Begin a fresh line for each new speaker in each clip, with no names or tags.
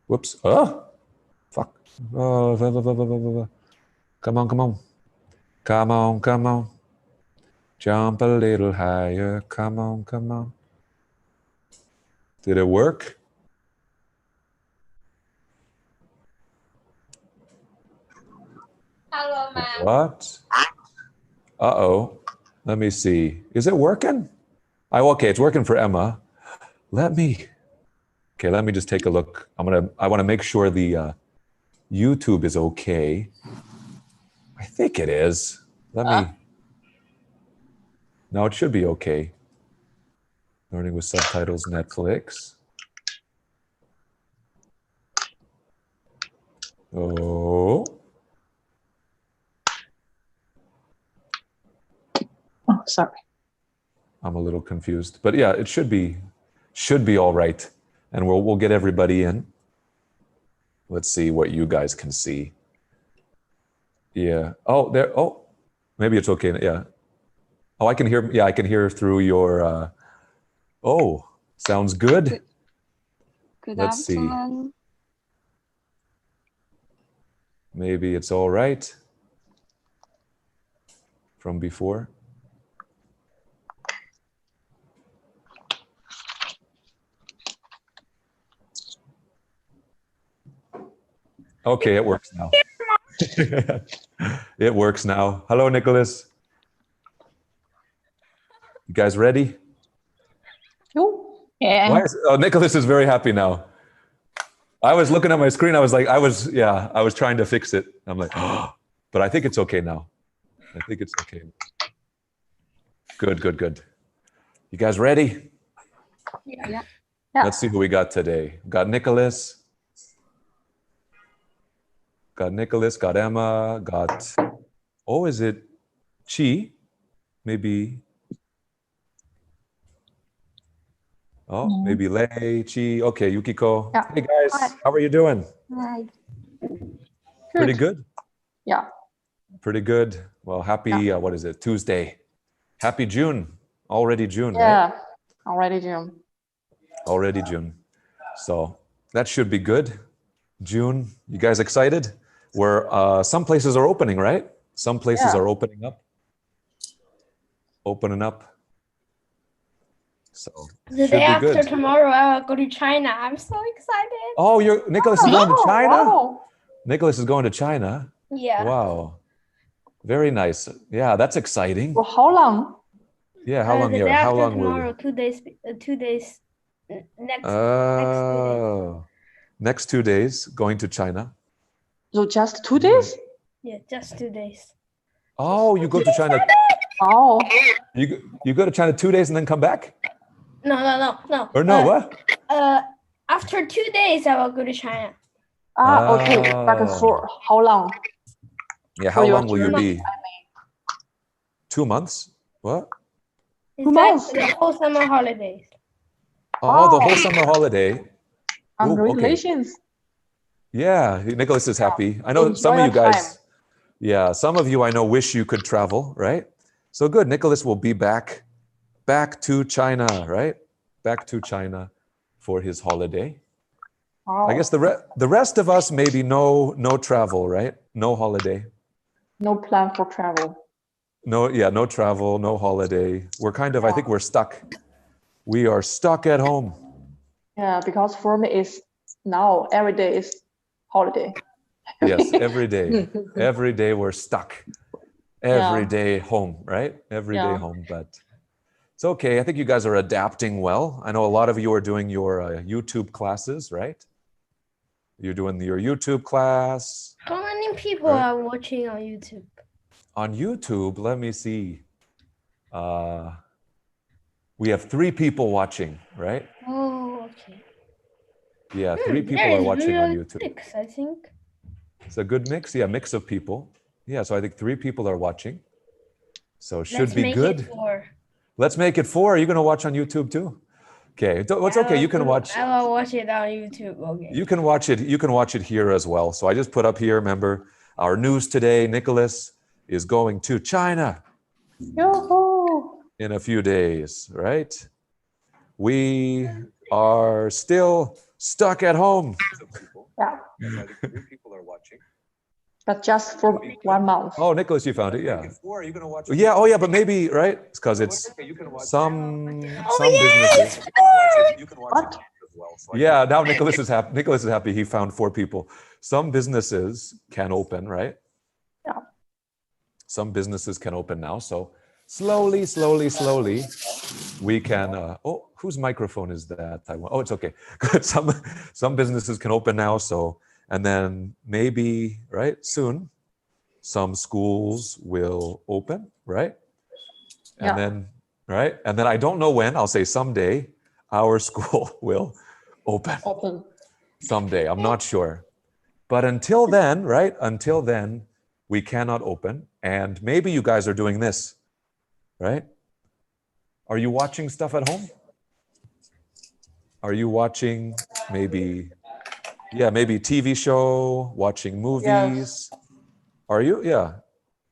Whoops. Oh, fuck. Oh, come on, come on. Come on, come on. Jump a little higher. Come on, come on. Did it work?
Hello, ma'am.
What? Uh-oh. Let me see. Is it working? Okay, it's working for Emma. Let me just take a look. I want to make sure the YouTube is okay. I think it is. No, it should be okay. Learning with Subtitles, Netflix. Oh.
Oh, sorry.
I'm a little confused, but yeah, it should be all right. And we'll get everybody in. Let's see what you guys can see. Yeah. Oh, there. Oh, maybe it's okay. Yeah. Oh, I can hear. Yeah, I can hear through your. Oh, sounds good.
Good
Let's
afternoon.
see. Maybe it's all right from before. Okay, it works now. It works now. Hello, Nicholas. You guys ready?
Yeah.
Nicholas is very happy now. I was looking at my screen. I was like, I was trying to fix it. I'm like, oh, but I think it's okay now. I think it's okay. Good, good, good. You guys ready?
Yeah.
Let's see who we got today. Got Nicholas. Got Nicholas, got Emma, got, oh, is it Chi? Maybe. Oh, maybe Lei, Chi. Okay, Yukiko.
Yeah.
Hey guys,
Hi.
how are you doing?
Hi.
Pretty good?
Yeah.
Pretty good. Well, happy, what is it, Tuesday. Happy June. Already June,
Yeah.
right?
Already June.
Already June. So that should be good. June, you guys excited? Some places are opening, right? Some places are opening up. Opening up. So
The day after tomorrow, I will go to China. I'm so excited.
Oh, Nicholas is going to China?
Wow.
Nicholas is going to China?
Yeah.
Wow. Very nice. Yeah, that's exciting.
For how long?
Yeah, how long?
The day
How
after
long
tomorrow,
will
2 days. 2 days. Next 2 days.
Next 2 days going to China.
So just 2 days?
Yeah, just 2 days.
Oh, you go to China.
Oh.
You go to China 2 days and then come back?
No.
Or no, what?
After 2 days, I will go to China.
Okay. But for how long?
Yeah, how long will you be? 2 months? What?
It's
2 months.
like the whole summer holidays.
Oh, the whole summer holiday.
Congratulations.
Yeah, Nicholas is happy. I know
Enjoy
some of you
your
guys,
time.
yeah, some of you I know wish you could travel, right? So good, Nicholas will be back to China, right? Back to China for his holiday.
Wow.
I guess the rest of us maybe no travel, right? No holiday.
No plan for travel.
No travel, no holiday. We're kind of, I think we're stuck. We are stuck at home.
Yeah, because for me it's now every day is holiday.
Yes, every day. Every day we're stuck. Every day home, right? Every day home, but it's okay. I think you guys are adapting well. I know a lot of you are doing your YouTube classes, right? You're doing your YouTube class.
How many people are watching on YouTube?
On YouTube, let me see. We have 3 people watching, right?
Oh, okay.
Yeah, 3 people are watching on YouTube.
Mix, I think.
It's a good mix. Yeah, mix of people. Yeah, so I think 3 people are watching. So should be good.
Let's make it 4.
Let's make it 4. Are you going to watch on YouTube too? Okay, it's okay. You can watch.
I will watch it on YouTube. Okay.
You can watch it. You can watch it here as well. So I just put up here. Remember our news today. Nicholas is going to China.
Yoo-hoo.
In a few days, right? We are still stuck at home.
But just for 1 month.
Oh, Nicholas, you found it. Yeah. Yeah. Oh, yeah. But maybe, right? It's because it's some businesses.
What?
Yeah. Now Nicholas is happy. Nicholas is happy. He found 4 people. Some businesses can open, right?
Yeah.
Some businesses can open now. So slowly, slowly, slowly, we can. Oh, whose microphone is that? Oh, it's okay. Good. Some businesses can open now. So, and then maybe, right, soon, some schools will open, right? And
Yeah.
then, right? And then I don't know when, I'll say someday our school will open.
Open.
Someday, I'm not sure. But until then, right? Until then, we cannot open. And maybe you guys are doing this, right? Are you watching stuff at home? Are you watching maybe TV show, watching movies?
Yes.
Are you? Yeah.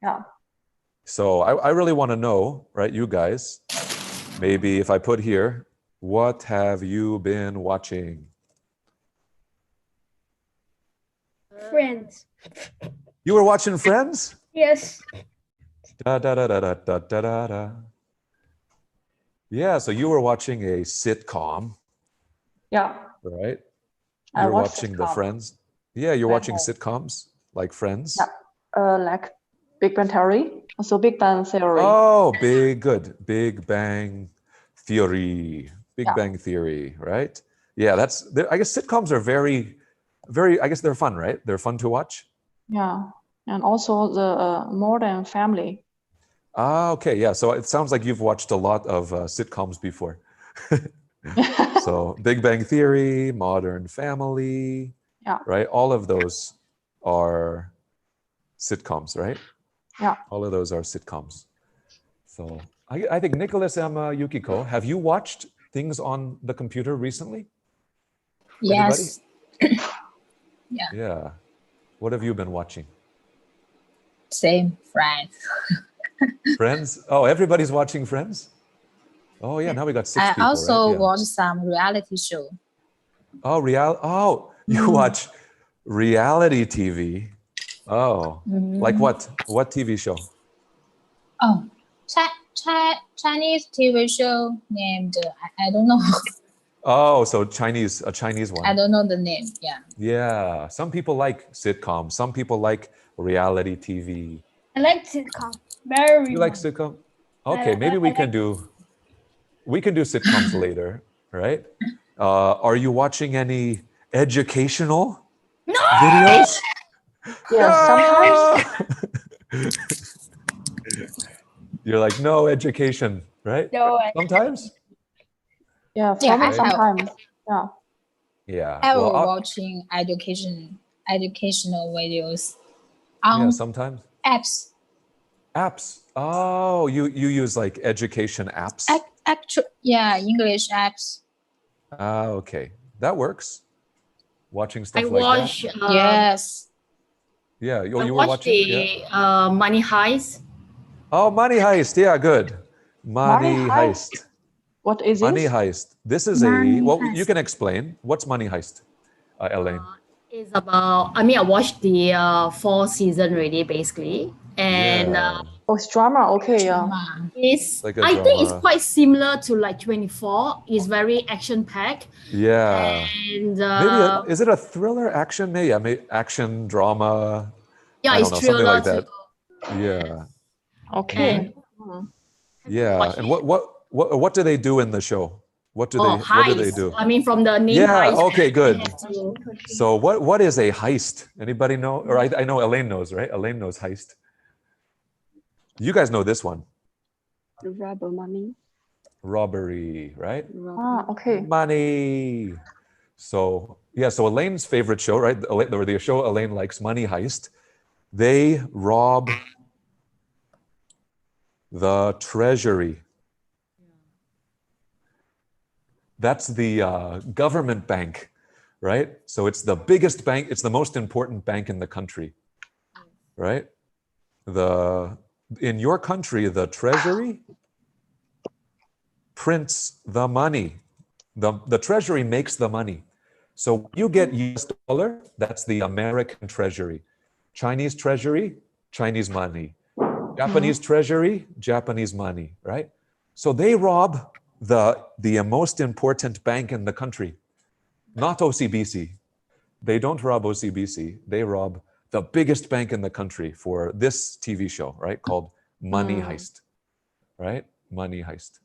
Yeah.
So I really want to know, right, you guys, maybe if I put here, what have you been watching?
Friends.
You were watching Friends?
Yes.
Da, da, da, da, da, da, da, da, da. Yeah, so you were watching a sitcom,
Yeah.
right?
I
You're
watch
watching the
sitcom.
Friends. Yeah, you're
At
watching
home.
sitcoms like Friends.
Yeah. Like Big Bang Theory. Also Big Bang Theory.
Oh, good. Big Bang Theory. Big
Yeah.
Bang Theory, right? Yeah, I guess sitcoms are very, I guess they're fun, right? They're fun to watch.
Yeah. And also the Modern Family.
Ah, okay, yeah. So it sounds like you've watched a lot of sitcoms before. So Big Bang Theory, Modern Family,
Yeah.
right? All of those are sitcoms, right?
Yeah.
All of those are sitcoms. So I think Nicholas and Yukiko, have you watched things on the computer recently?
Yes.
Yeah. What have you been watching?
Same, Friends.
Friends? Oh, everybody's watching Friends? Oh, yeah. Now we got 6
I
people,
also
right? Yeah.
watch some reality show.
Oh, you watch reality TV. Oh, like what? What TV show?
Oh, Chinese TV show named I don't know.
Oh, so a Chinese
I
one.
don't know the name. Yeah.
Yeah. Some people like sitcoms. Some people like reality TV.
I like sitcom. Very
You like
much.
sitcom? Okay, maybe we can do sitcoms later, right? Are you watching any educational videos?
Yes, sometimes.
You're like, no education, right?
No,
Sometimes?
Yeah,
Yeah,
for me
I-
sometimes. Yeah.
Yeah.
I
Well,
was watching educational videos on
yeah, sometimes.
apps.
Apps. Oh, you use like education apps?
Yeah, English apps.
Ah, okay. That works. Watching
I
stuff like
watch.
that.
Yes.
Yeah,
I
you were
watch
watching?
the
Yeah.
Money Heist.
Oh, Money Heist. Yeah, good. Money Heist.
What is
Money
this?
Heist. This is
Money
well,
Heist.
you can explain. What's Money Heist, Elaine?
It's about. I mean, I watched the 4th season already, basically, and
Yeah.
Oh, it's drama. Okay, yeah.
it's.
Like a
I think it's
drama.
quite similar to like 24. It's very action packed,
Yeah.
and
Maybe is it a thriller action? Maybe action drama.
yeah,
I
it's
don't know, something like
thriller
that. Yeah.
Okay.
Yeah.
watch
And what do they do in the show? What do they
heist.
do?
I mean, from the name
Yeah,
heist.
okay, good.
they have to-
So what is a heist? Anybody know? Or I know Elaine knows, right? Elaine knows heist. You guys know this one.
The rubber money.
Robbery, right?
Ah, okay.
Money. So yeah, so Elaine's favorite show, right? The show Elaine likes, Money Heist. They rob the treasury. That's the government bank, right? So it's the biggest bank. It's the most important bank in the country, right? In your country, the treasury prints the money. The treasury makes the money. So you get US dollar, that's the American treasury. Chinese treasury, Chinese money. Japanese treasury, Japanese money, right? So they rob the most important bank in the country, not OCBC. They don't rob OCBC. They rob the biggest bank in the country for this TV show, right? Called Money Heist, right? Money Heist.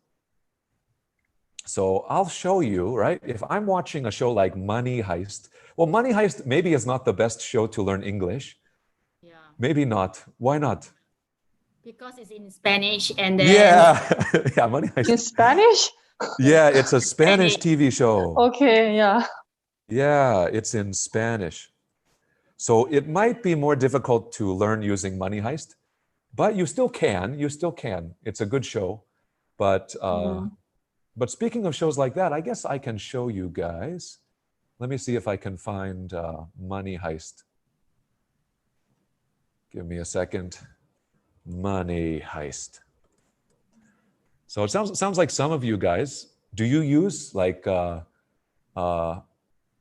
So I'll show you, right? If I'm watching a show like Money Heist, well, Money Heist maybe is not the best show to learn English.
Yeah.
Maybe not. Why not?
Because it's in Spanish and then
Yeah, yeah, Money
In
Heist.
Spanish?
Yeah, it's a Spanish TV show.
Okay, yeah.
Yeah, it's in Spanish. So it might be more difficult to learn using Money Heist, but you still can. You still can. It's a good show. But speaking of shows like that, I guess I can show you guys. Let me see if I can find Money Heist. Give me a second. Money Heist. So it sounds like some of you guys, do you use like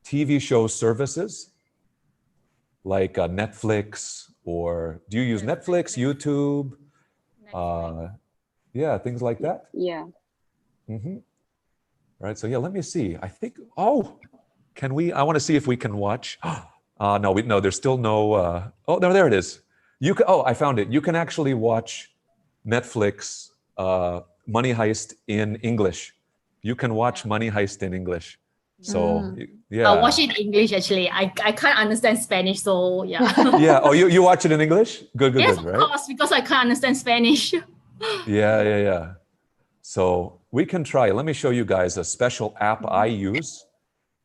TV show services like Netflix, or do you use Netflix, YouTube? Yeah, things like that.
Yeah.
Right. So yeah, let me see. I think. Oh, can we? I want to see if we can watch. No. There's still no. Oh no, there it is. You can. Oh, I found it. You can actually watch Netflix Money Heist in English. You can watch Money Heist in English. So yeah.
I'll watch it in English actually. I can't understand Spanish, so yeah.
Yeah. Oh, you watch it in English? Good.
Yes,
Good.
of
Right.
course, because I can't understand Spanish.
Yeah. So we can try. Let me show you guys a special app I use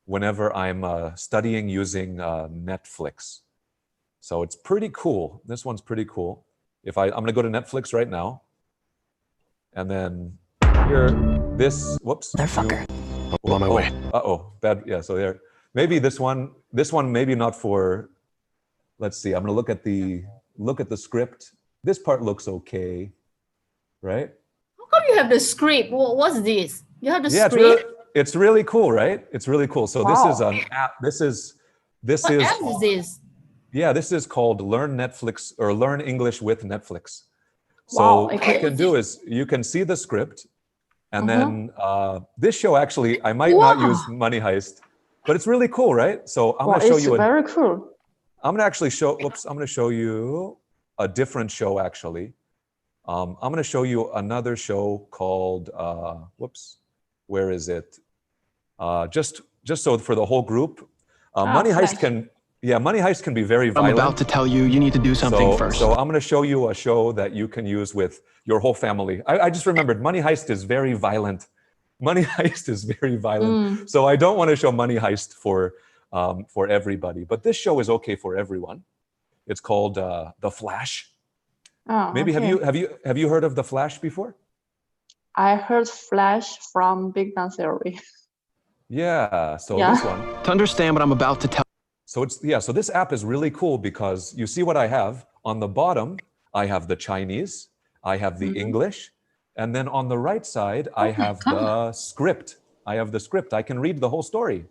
whenever I'm studying using Netflix. So it's pretty cool. This one's pretty cool. I'm going to go to Netflix right now. And then here, whoops.
Motherfucker. I'm on my way.
Uh-oh, bad. Yeah, so there. Maybe this one maybe not for, let's see. I'm going to look at the script. This part looks okay, right?
How come you have the script? What's this? You have the
Yeah,
script?
it's really cool, right? It's really cool. So this is an app. This is
What app is this?
Yeah, this is called Learn Netflix or Learn English with Netflix. So
Wow,
what
okay.
you can do is you can see the script, and then this show actually I might not use Money Heist, but it's really cool, right? So I'm going to show
it's
you.
very cool.
I'm going to actually show. Whoops! I'm going to show you a different show actually. I'm going to show you another show called. Whoops! Where is it? Just so for the whole group, Money Heist can. Yeah, Money Heist can be very violent.
I'm about to tell you, you need to do something first.
So I'm going to show you a show that you can use with your whole family. I just remembered Money Heist is very violent. Money Heist is very violent. So I don't want to show Money Heist for everybody, but this show is okay for everyone. It's called The Flash.
Oh,
Maybe
okay.
have you heard of The Flash before?
I heard Flash from Big Bang Theory.
Yeah. So
Yeah.
this one.
To understand what I'm about to tell.
So this app is really cool because you see what I have on the bottom. I have the Chinese, I have the English, and then on the right side I have the script. I can read the whole story.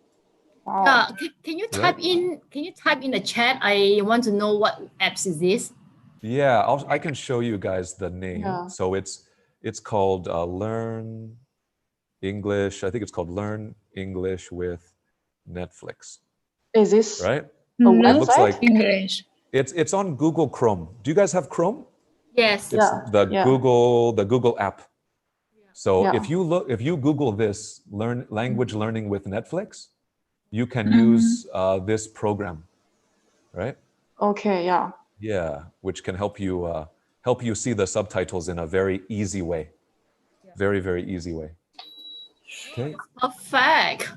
Wow.
Can you type in? Can you type in the chat? I want to know what apps is this.
Yeah, I can show you guys the name.
Yeah.
So it's called Learn English. I think it's called Learn English with Netflix.
Is this
Right?
a website?
It looks like
English.
it's on Google Chrome. Do you guys have Chrome?
Yes.
It's the
Yeah.
Google app. So
Yeah.
if you Google this language learning with Netflix, you can use this program, right?
Okay, yeah.
Yeah, which can help you see the subtitles in a very easy way, very easy way. Okay,
Perfect.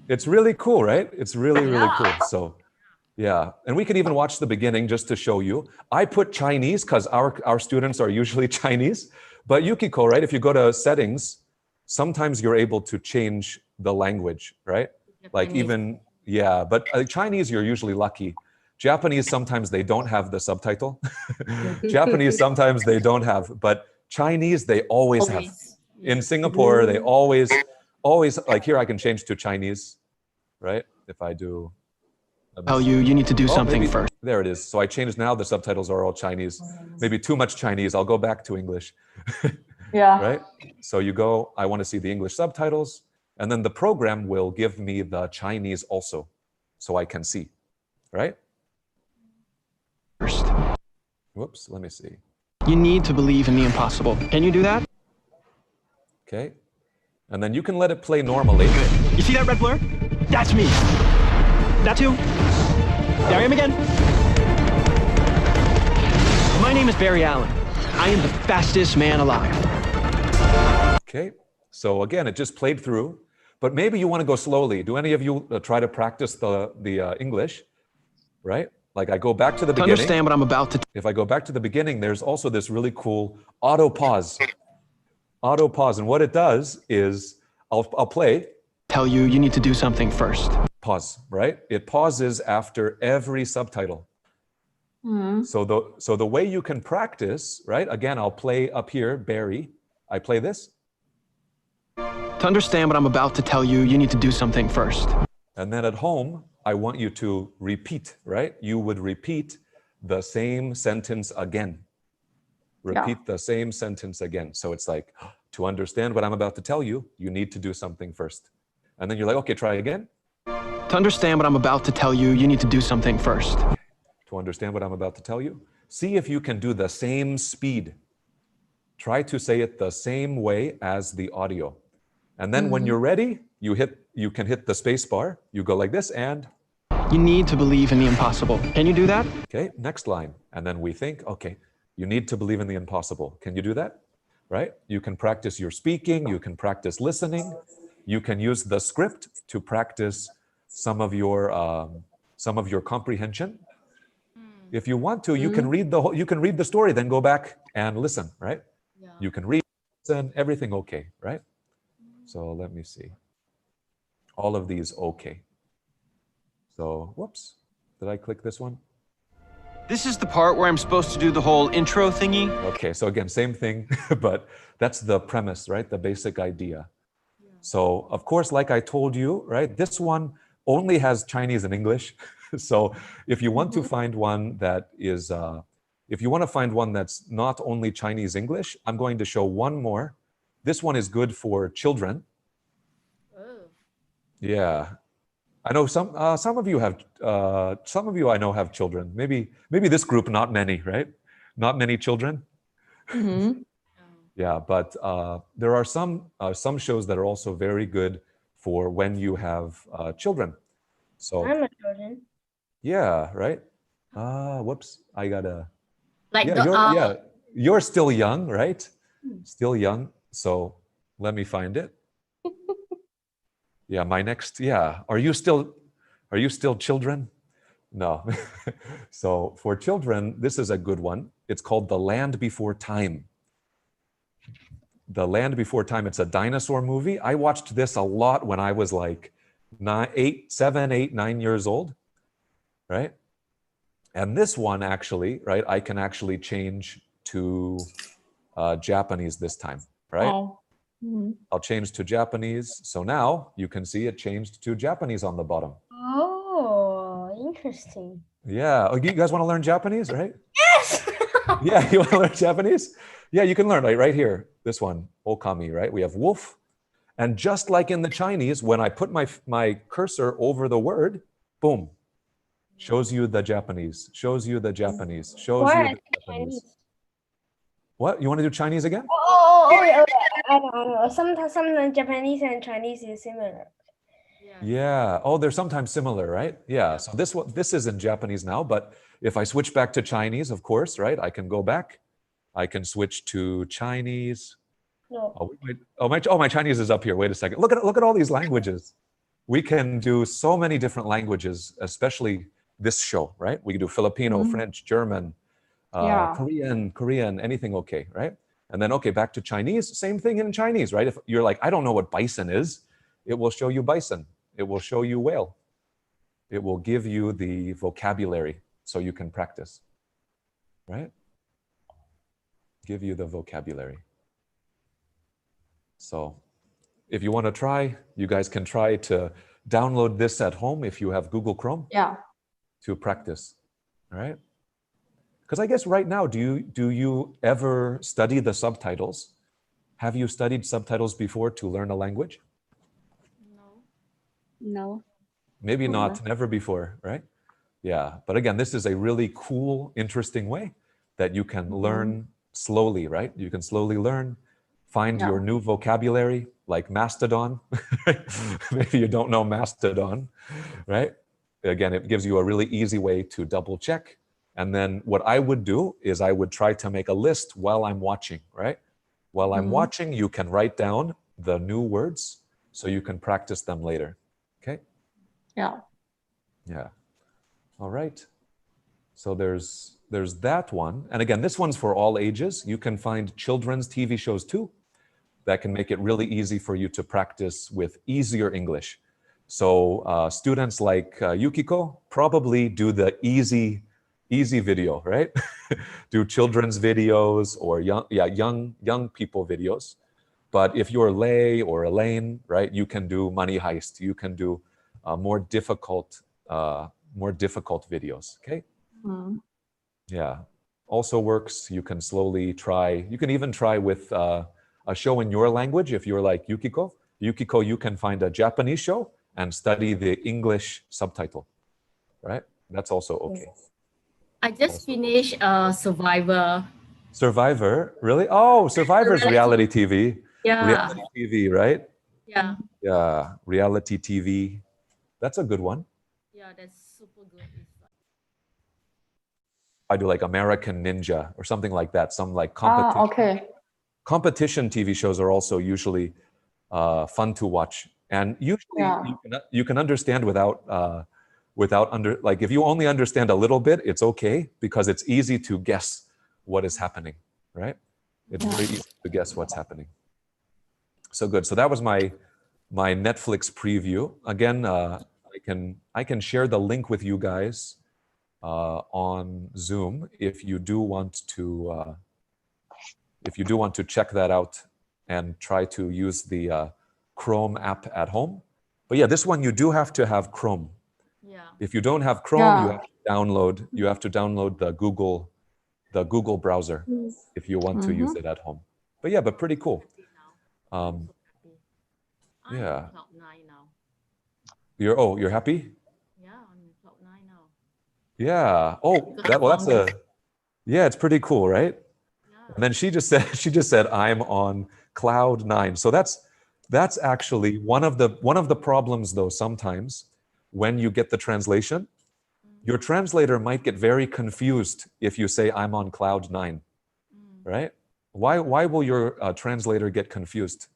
it's really cool, right? It's really cool. So. Yeah, and we could even watch the beginning just to show you. I put Chinese because our students are usually Chinese, but Yukiko, right? If you go to settings, sometimes you're able to change the language, right? Like even, yeah, but Chinese, you're usually lucky. Japanese, sometimes they don't have the subtitle. Japanese, sometimes they don't have, but Chinese, they always have. In Singapore, they always, like here I can change to Chinese, right? If I do, let me
Tell
see.
you need to do
Oh,
something
maybe-
first.
There it is. So I changed now. The subtitles are all Chinese. Maybe too much Chinese. I'll go back to English.
Yeah.
Right? So you go, I want to see the English subtitles, and then the program will give me the Chinese also, so I can see. Right?
First.
Whoops, let me see.
You need to believe in the impossible. Can you do that?
Okay. And then you can let it play normally.
Good. You see that red blur? That's me. That too. There I am again. My name is Barry Allen. I am the fastest man alive.
Okay. So again, it just played through, but maybe you want to go slowly. Do any of you try to practice the English? Right? Like I go back to the
To
beginning.
understand what I'm about to
If I go back to the beginning, there's also this really cool auto pause. Auto pause. And what it does is I'll play,
tell you, you need to do something first.
pause, right? It pauses after every subtitle.
Mhm.
So the way you can practice, right? Again, I'll play up here, Barry. I play this.
To understand what I'm about to tell you, you need to do something first.
And then at home, I want you to repeat, right? You would repeat the same sentence again. Repeat the same sentence again. So it's like, to understand what I'm about to tell you, you need to do something first. And then you're like, okay, try again.
To understand what I'm about to tell you, you need to do something first.
To understand what I'm about to tell you, see if you can do the same speed. Try to say it the same way as the audio. And then when you're ready, you can hit the space bar. You go like this and,
You need to believe in the impossible. Can you do that?
okay, next line. And then we think, okay, you need to believe in the impossible. Can you do that? Right? You can practice your speaking. You can practice listening. You can use the script to practice some of your comprehension. If you want to, you can read the story, then go back and listen, right?
Yeah.
You can read, listen, everything okay, right? So let me see. All of these okay. So, whoops, did I click this one?
This is the part where I'm supposed to do the whole intro thingy.
Okay, so again, same thing, but that's the premise, right? The basic idea. So, of course, like I told you, right, this one only has Chinese and English. So if you want to find one that is, if you want to find one that's not only Chinese English, I'm going to show one more. This one is good for children.
Oh.
Yeah. I know some of you have, some of you I know have children. Maybe this group, not many, right? Not many children.
Mhm.
Yeah, but there are some shows that are also very good for when you have children. So
I'm a children.
yeah, right. Whoops, I gotta.
Like
Yeah, you're still young, right? Still young. So let me find it. Yeah, my next. Yeah, are you still children? No. So for children, this is a good one. It's called The Land Before Time. The Land Before Time. It's a dinosaur movie. I watched this a lot when I was like 7, 8, 9 years old, right? And this one actually, right, I can actually change to Japanese this time, right?
Oh. Mhm.
I'll change to Japanese. So now you can see it changed to Japanese on the bottom.
Oh, interesting.
Yeah. Oh, you guys want to learn Japanese, right?
Yes.
Yeah, you want to learn Japanese? Yeah, you can learn right here. This one, okami, right? We have wolf. And just like in the Chinese, when I put my cursor over the word, boom, shows you the Japanese, shows you the Japanese, shows
Why
you
I
the
speak
Japanese.
Chinese?
What? You want to do Chinese again?
Yeah. I know. Sometimes Japanese and Chinese is similar.
Yeah. Oh, they're sometimes similar, right? Yeah. So this is in Japanese now, but if I switch back to Chinese, of course, right? I can go back. I can switch to Chinese.
No.
My Chinese is up here. Wait a second. Look at all these languages. We can do so many different languages, especially this show, right? We can do Filipino, French, German,
Yeah.
Korean, anything okay, right? And then, okay, back to Chinese, same thing in Chinese, right? If you're like, I don't know what bison is, it will show you bison. It will show you whale. It will give you the vocabulary so you can practice, right? Give you the vocabulary. So if you want to try, you guys can try to download this at home if you have Google Chrome
Yeah.
to practice. All right. Because I guess right now, do you ever study the subtitles? Have you studied subtitles before to learn a language?
No.
Maybe
Mhm.
not, never before, right? Yeah, but again, this is a really cool, interesting way that you can learn slowly, right? You can slowly learn, find your new vocabulary, like mastodon. Maybe you don't know mastodon, right? Again, it gives you a really easy way to double check. And then what I would do is I would try to make a list while I'm watching, right? While I'm watching, you can write down the new words so you can practice them later. Okay?
Yeah.
Yeah. All right. So there's that one. And again, this one's for all ages. You can find children's TV shows too that can make it really easy for you to practice with easier English. So students like Yukiko probably do the easy video, right? Do children's videos or young people videos. But if you're Lei or Elaine, right, you can do Money Heist. You can do more difficult videos. Okay. Yeah. Also works. You can slowly try. You can even try with a show in your language. If you're like Yukiko, you can find a Japanese show and study the English subtitle. Right. That's also okay.
I just finished Survivor.
Survivor, really? Oh, Survivor's reality TV.
Yeah.
Reality TV, right?
Yeah.
Yeah, reality TV. That's a good one.
Yeah, that's super good. It's like,
I do like American Ninja or something like that. Some like competition.
Okay.
Competition TV shows are also usually fun to watch, and usually you can understand without like if you only understand a little bit, it's okay because it's easy to guess what is happening, right? It's very easy to guess what's happening. So good. So that was my Netflix preview. Again, I can share the link with you guys on Zoom if you do want to check that out and try to use the Chrome app at home. But yeah, this one you do have to have Chrome.
yeah.
If you don't have Chrome, you have to download the Google browser if you want to use it at home. But yeah, but pretty cool. Yeah.
I'm cloud 9 now.
You're happy?
Yeah, I'm in cloud 9 now.
Yeah. Oh, yeah, it's pretty cool, right?
Yeah.
And then she just said I'm on cloud 9. So that's actually one of the problems though. Sometimes when you get the translation, your translator might get very confused if you say I'm on cloud 9, right? Why will your translator get confused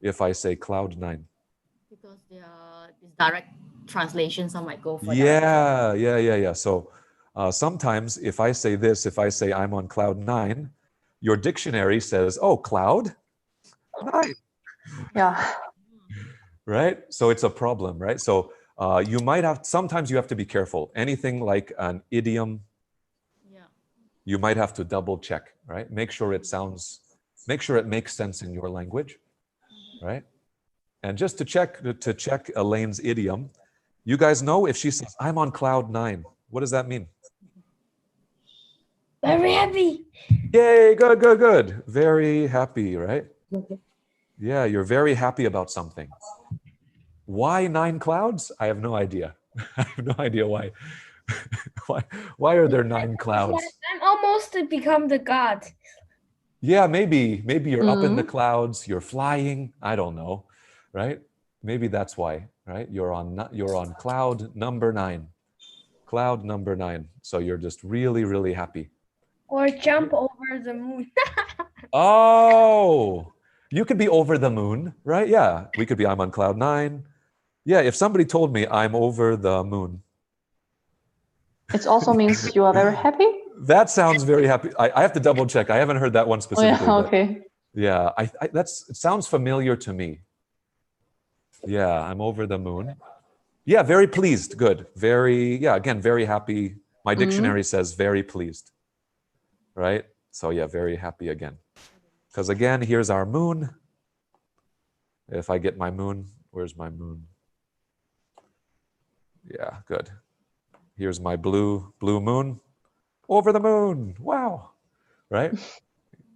if I say cloud 9?
Because there is direct translation, some might go for
Yeah. So sometimes if I say I'm on cloud 9, your dictionary says, oh, cloud 9.
Yeah.
Right? So it's a problem, right? So sometimes you have to be careful. Anything like an idiom, you might have to double check, right? Make sure it makes sense in your language, right? And just to check Elaine's idiom, you guys know if she says, I'm on cloud 9, what does that mean?
Very happy.
Yay, good. Very happy, right? Yeah, you're very happy about something. Why 9 clouds? I have no idea. I have no idea why. Why are there 9 clouds?
I'm almost to become the god.
Yeah, maybe you're up in the clouds, you're flying, I don't know, right? Maybe that's why, right? You're on cloud number 9. Cloud number 9. So you're just really, really happy.
Or jump over the moon.
Oh, you could be over the moon, right? Yeah, we could be I'm on cloud 9. Yeah, if somebody told me I'm over the moon.
It also means you are very happy.
That sounds very happy. I have to double check. I haven't heard that one specifically.
Oh, yeah,
but
okay.
yeah, it sounds familiar to me. Yeah, I'm over the moon. Yeah, very pleased. Good. Again, very happy. My dictionary says very pleased. Right? So yeah, very happy again. Because again, here's our moon. If I get my moon, where's my moon? Yeah, good. Here's my blue moon. Over the moon. Wow. Right?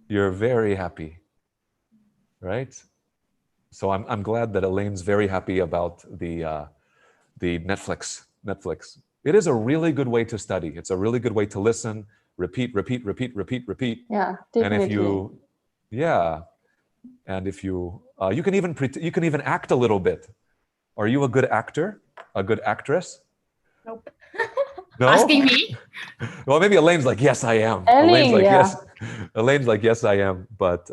You're very happy. Right? So I'm glad that Elaine's very happy about the Netflix. It is a really good way to study. It's a really good way to listen, repeat.
Yeah,
And if
definitely.
you, yeah, and if you, you can even act a little bit. Are you a good actor? A good actress?
Nope.
No?
Asking me?
Well, maybe Elaine's like, yes, I am.
Elaine,
Elaine's like,
yeah.
yes. Elaine's like, yes, I am. But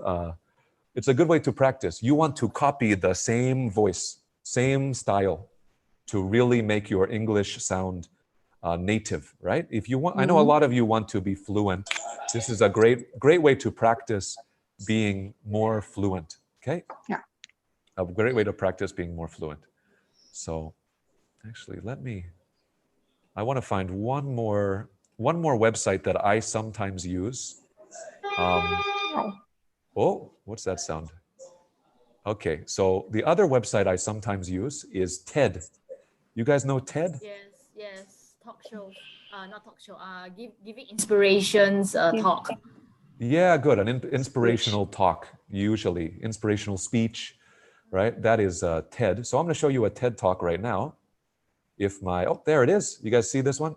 it's a good way to practice. You want to copy the same voice, same style to really make your English sound native, right? If you want, I know a lot of you want to be fluent. This is a great way to practice being more fluent, okay?
Yeah.
A great way to practice being more fluent. So actually, I want to find one more website that I sometimes use. Oh, what's that sound? Okay, so the other website I sometimes use is TED. You guys know TED?
Yes. Talk shows. Not talk show. Giving inspirations talk.
Yeah, good. An inspirational talk, usually. Inspirational speech, right? That is TED. So I'm going to show you a TED talk right now. Oh, there it is. You guys see this one?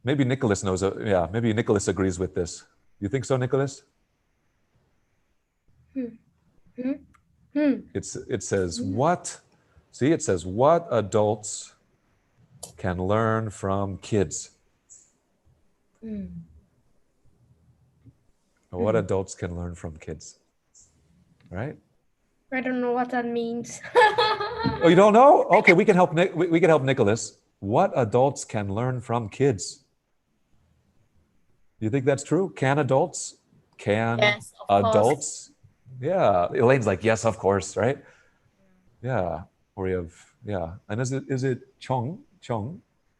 Maybe Nicholas knows. Yeah, maybe Nicholas agrees with this. You think so, Nicholas? It says what? See, it says what adults can learn from kids. What adults can learn from kids, right?
I don't know what that means.
Oh, you don't know? Okay, we can help. We can help Nicholas. What adults can learn from kids? You think that's true? Can adults?
Yes, of course.
Adults? Yeah. Elaine's like, yes, of course, right? Yeah. Or you have, yeah. And is it Chong,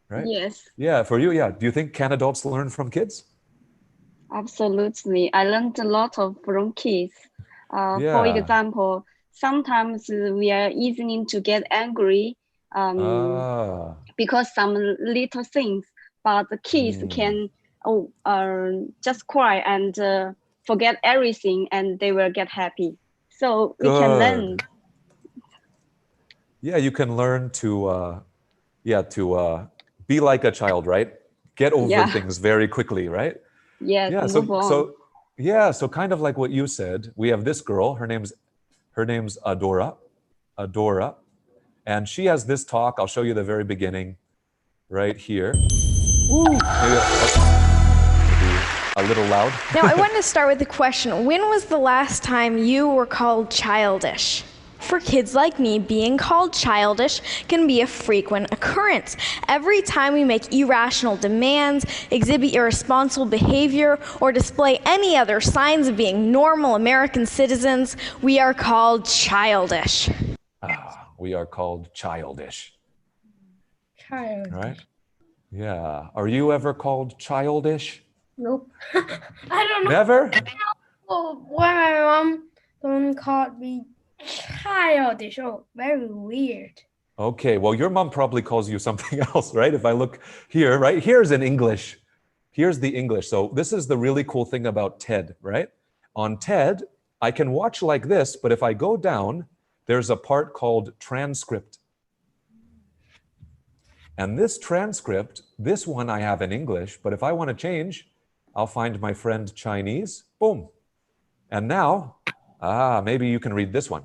right?
Yes,
Yeah, for you, yeah. Do you think can adults learn from kids?
absolutely. I learned a lot from kids. For
Yeah.
example, sometimes we are easy to get angry because some little things, but the kids can just cry and forget everything, and they will get happy. So we can learn.
Yeah, you can learn to be like a child, right? Get over things very quickly, right?
Yes,
Yeah,
move on.
so kind of like what you said, we have this girl, her name's Adora, and she has this talk. I'll show you the very beginning right here. Maybe a little loud.
Now, I wanted to start with a question. When was the last time you were called childish? For kids like me, being called childish can be a frequent occurrence. Every time we make irrational demands, exhibit irresponsible behavior, or display any other signs of being normal American citizens, we are called childish.
We are called childish.
Child.
Right? Yeah. Are you ever called childish?
Nope. I don't know.
Never?
Why my mom don't call me childish. Oh, very weird.
Okay, well, your mom probably calls you something else, right? If I look here, right? Here's in English. Here's the English. So this is the really cool thing about TED, right? On TED, I can watch like this, but if I go down, there's a part called transcript. And this transcript, this one I have in English, but if I want to change, I'll find my friend Chinese, boom. And now, maybe you can read this one,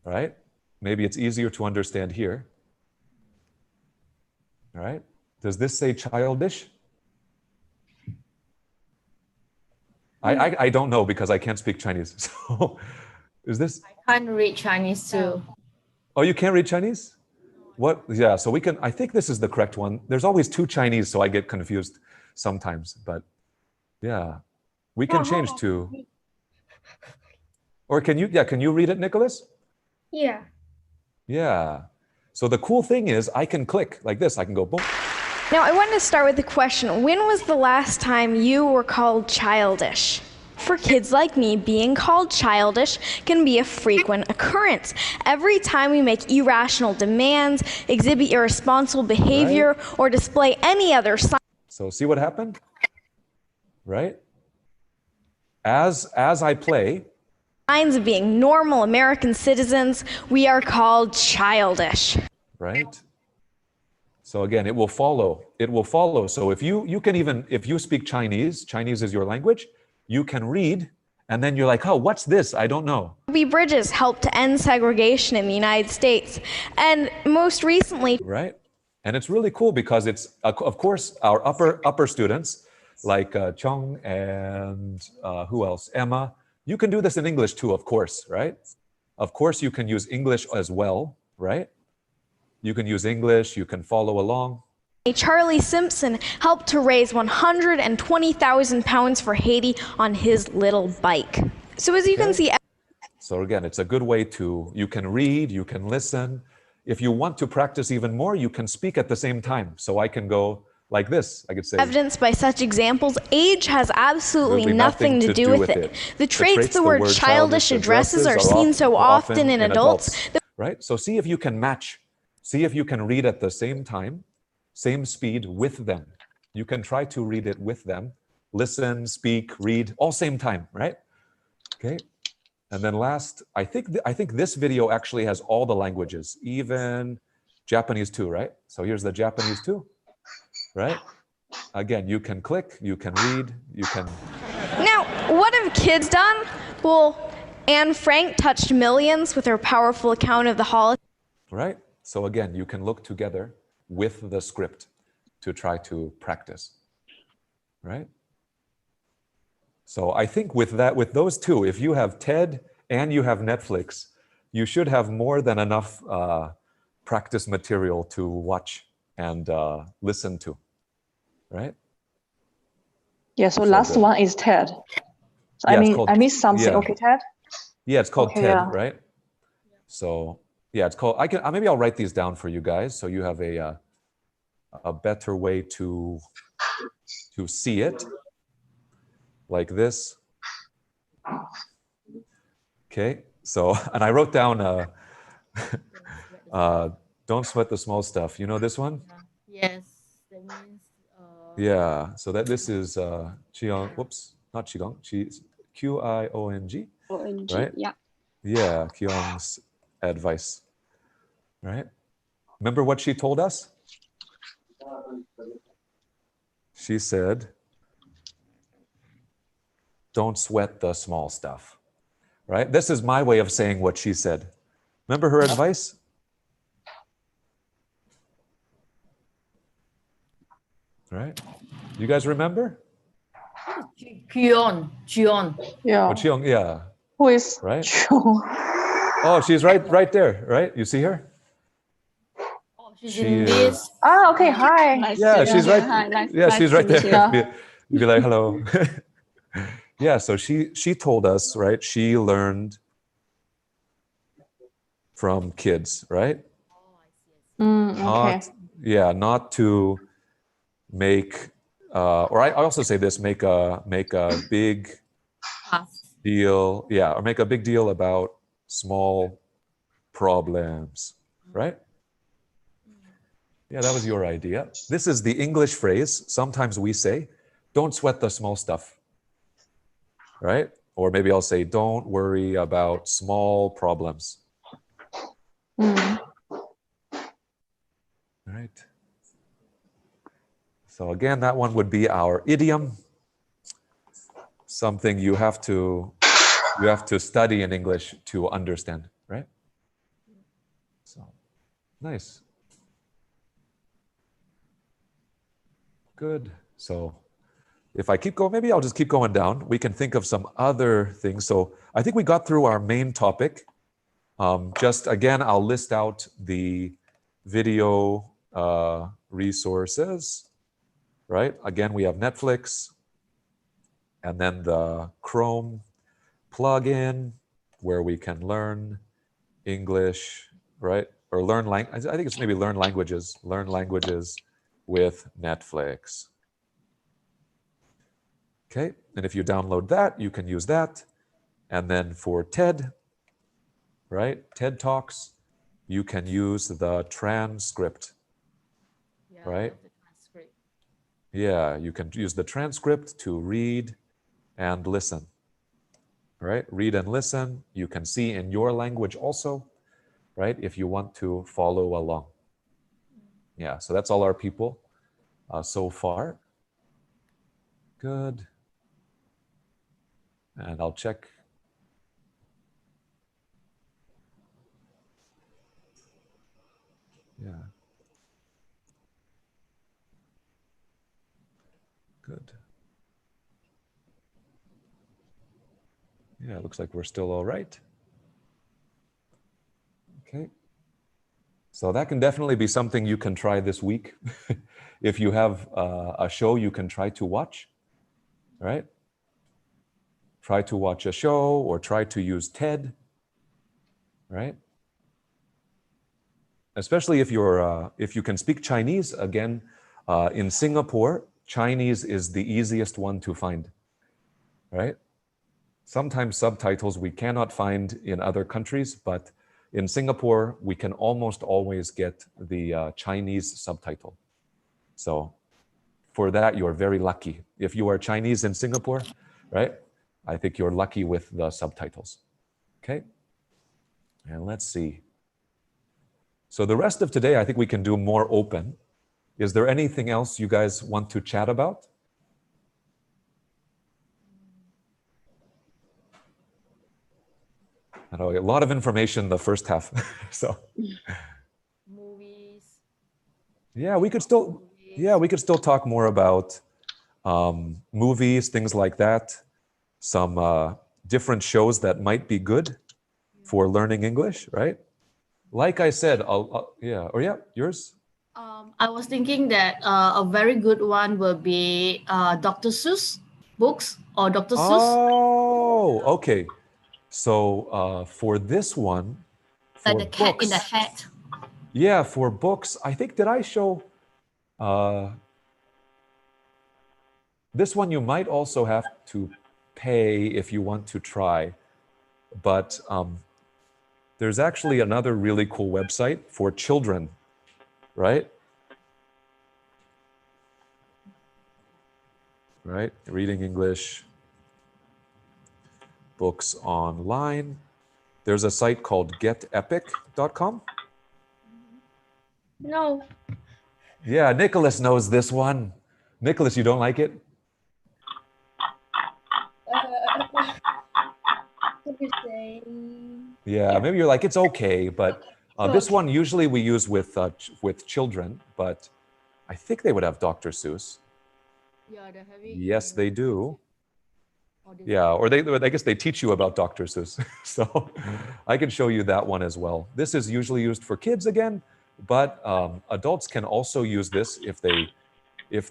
right? Maybe it's easier to understand here, all right? Does this say childish? I don't know because I can't speak Chinese. So is this?
I can't read Chinese too.
Oh, you can't read Chinese? What? Yeah, so we can, I think this is the correct one. There's always two Chinese, so I get confused sometimes, but yeah, we can change to, or can you read it, Nicholas?
Yeah.
Yeah. So the cool thing is I can click like this. I can go boom.
Now, I wanted to start with the question. When was the last time you were called childish? for kids like me, being called childish can be a frequent occurrence. Every time we make irrational demands, exhibit irresponsible behavior, or display any other sign.
So see what happened? Right? As I play,
Signs of being normal American citizens, we are called childish.
right? So again, it will follow. It will follow. So if you can even, if you speak Chinese, Chinese is your language, you can read, and then you're like, oh, what's this? I don't know.
Bridges helped to end segregation in the United States. And most recently,
Right? And it's really cool because it's, of course, our upper students, like Chong and who else? Emma. You can do this in English too, of course, right? Of course, you can use English as well, right? You can use English, you can follow along.
Charlie Simpson helped to raise 120,000 pounds for Haiti on his little bike. So as you can see,
So again, it's a good way to, you can read, you can listen. If you want to practice even more, you can speak at the same time. So I can go like this. I could say,
evidenced by such examples, age has absolutely nothing to do with it. The traits the word childish addresses are seen so often in adults.
Right? So see if you can match, see if you can read at the same time, same speed with them. You can try to read it with them. Listen, speak, read, all same time, right? Okay. And then last, I think this video actually has all the languages, even Japanese too, right? So here's the Japanese too, right? Again, you can click, you can read, you can.
Now, what have kids done? Well, Anne Frank touched millions with her powerful account of the holiday.
Right? So again, you can look together with the script to try to practice, right? So I think with those two, if you have TED and you have Netflix, you should have more than enough practice material to watch and listen to, right?
Yeah, so last
good.
one is TED. So
Yeah,
I missed something.
yeah.
Okay, TED?
Yeah, it's called
Okay,
TED,
yeah.
right? So yeah, it's called, maybe I'll write these down for you guys so you have a better way to see it. Like this. Okay, so, and I wrote down, don't sweat the small stuff. You know this one?
Yes, that means.
Yeah, so this is Qiong, whoops, not Qigong, Qiong,
ONG,
right?
yeah.
Yeah, Qiong's advice, right? Remember what she told us? She said, don't sweat the small stuff, right? This is my way of saying what she said. Remember her advice? Right? You guys remember?
Gion.
Yeah.
Oh, Qiong, yeah,
Who is
right?
Chong?
Oh, she's right there, right? You see her?
Oh, she's
She
in
is-
this.
Ah, okay, hi.
Nice
Yeah,
to
she's
meet you.
right.
Hi, nice,
Yeah,
nice
she's
to
right
meet
there.
you.
Be like, hello. Yeah, so she told us, right? She learned from kids, right?
Okay.
Not to make, or I also say this: make a big deal, or make a big deal about small problems, right? Yeah, that was your idea. This is the English phrase. Sometimes we say, "Don't sweat the small stuff," right? Or maybe I'll say, "Don't worry about small problems." Right. So again, that one would be our idiom. Something you have to study in English to understand, right? So nice. Good. So if I keep going, maybe I'll just keep going down. We can think of some other things. So I think we got through our main topic. Just again, I'll list out the video resources, right? Again, we have Netflix, and then the Chrome plugin where we can learn English, right? Or learn language. I think it's maybe learn languages with Netflix. Okay, and if you download that, you can use that. And then for TED, right, TED Talks, you can use the transcript,
Yeah,
right?
the transcript.
Yeah, you can use the transcript to read and listen, right? Read and listen. You can see in your language also, right? If you want to follow along. Yeah, so that's all our people so far. Good. And I'll check. Yeah. Good. Yeah, it looks like we're still all right. Okay. So that can definitely be something you can try this week. If you have a show you can try to watch, right? Try to watch a show or try to use TED, right? Especially if if you can speak Chinese. Again, in Singapore, Chinese is the easiest one to find, right? Sometimes subtitles we cannot find in other countries, but in Singapore, we can almost always get the Chinese subtitle. So for that, you're very lucky. If you are Chinese in Singapore, right? I think you're lucky with the subtitles. Okay. And let's see. So the rest of today, I think we can do more open. Is there anything else you guys want to chat about? I know a lot of information in the first half. So
Movies.
yeah, we could still talk more about movies, things like that. Some different shows that might be good for learning English, right? Like I said, yours?
I was thinking that a very good one will be Dr. Seuss books or Dr. Seuss.
Oh, okay. So for this one, for
Like the cat in the
books,
hat.
yeah, for books, I think did I show this one? You might also have to pay if you want to try, but there's actually another really cool website for children, right? Right, reading English books online. There's a site called getepic.com.
No.
Yeah, Nicholas knows this one. Nicholas, you don't like it?
What do you say?
Yeah, maybe you're like, it's okay, but this
Okay.
one usually we use with children, but I think they would have Dr. Seuss.
Yeah, they're having.
Yes, they do.
Or they-
Yeah, or I guess they teach you about Dr. Seuss. So I can show you that one as well. This is usually used for kids again, but adults can also use this if